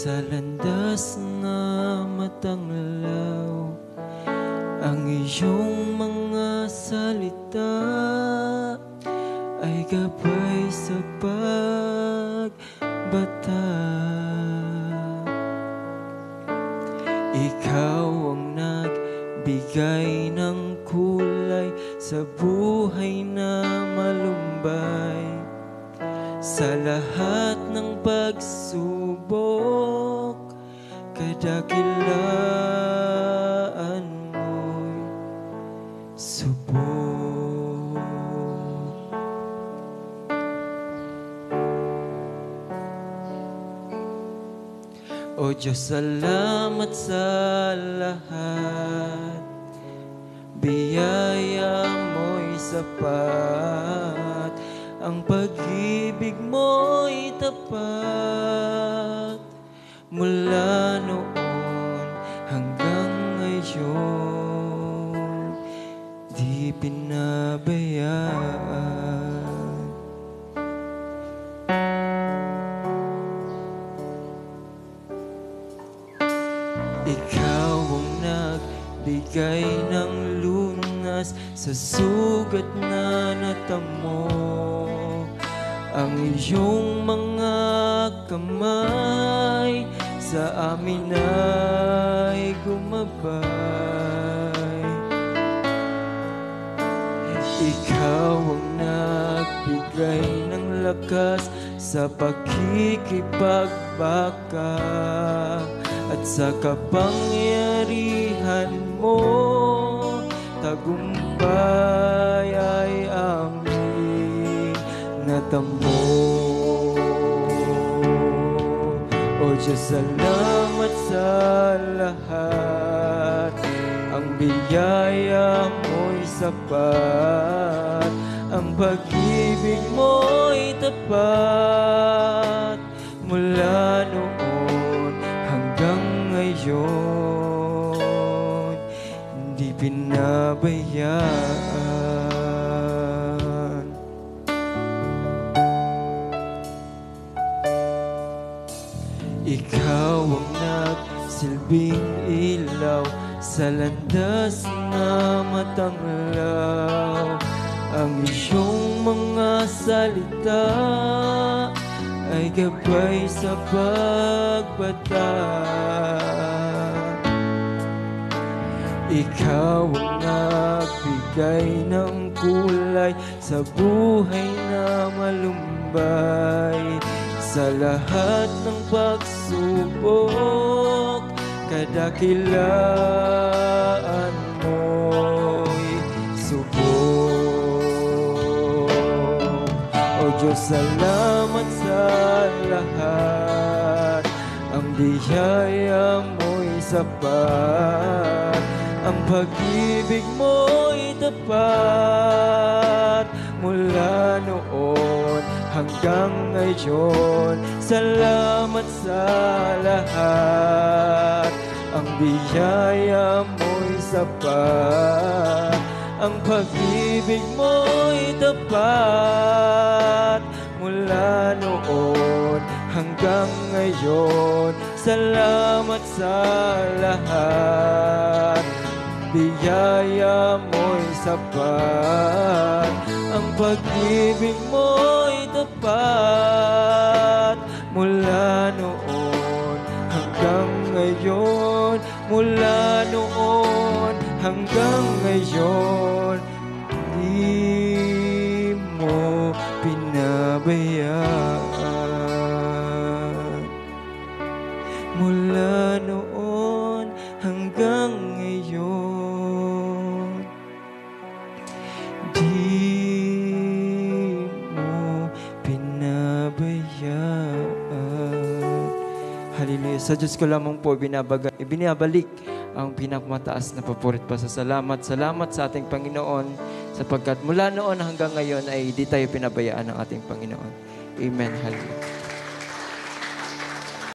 Sa landas na matanglaw, ang iyong mga salita ay gabay sa pagbata. Ikaw ang nagbigay ng kulay sa buhay na malumbay. Sa lahat ng pagsubok, kadakilaan mo'y subok. O Diyos, salamat sa lahat. Biyaya mo'y sapat, ang pag-ibig mo'y tapat. Mula noon hanggang ngayon, di pinabayaan. Ikaw ang nagbigay ng lunas sa sugat na natamo. Ang iyong mga kamay sa amin ay gumabay. Ikaw ang nagbigay ng lakas sa pakikipagbaka, at sa kapangyarihan mo, tagumpay ay aming natamo. O Diyos, salamat sa lahat. Ang biyaya mo'y sapat, ang pag-ibig mo'y tapat. Mula noon hanggang ngayon, hindi pinabayaan. Ikaw ang nagsilbing ilaw sa landas na matanglaw. Ang iyong mga salita ay gabay sa pagbata. Ikaw ang nagbigay ng kulay sa buhay na malumbay. Sa lahat ng pagsubok, kadakilaan mo'y subok. O Diyos, salamat sa lahat. Ang biyaya mo'y sapat, ang pag-ibig mo'y tapat. Mula noon hanggang ngayon, salamat sa lahat. Ang biyaya mo'y sapat, ang pag-ibig mo'y tapat. Mula noon hanggang ngayon, salamat sa lahat. Biyaya mo'y sapat, ang pag-ibig mo'y tapat. Mula noon hanggang ngayon, mula noon hanggang ngayon, di mo pinabayaan. Mula noon hanggang ngayon, di mo pinabayaan. Hallelujah. Sa Diyos ko lamang po binabalik ang pinakamataas na papurit pa sa salamat. Salamat sa ating Panginoon, sapagkat mula noon hanggang ngayon ay di tayo pinabayaan ng ating Panginoon. Amen. Hallelujah.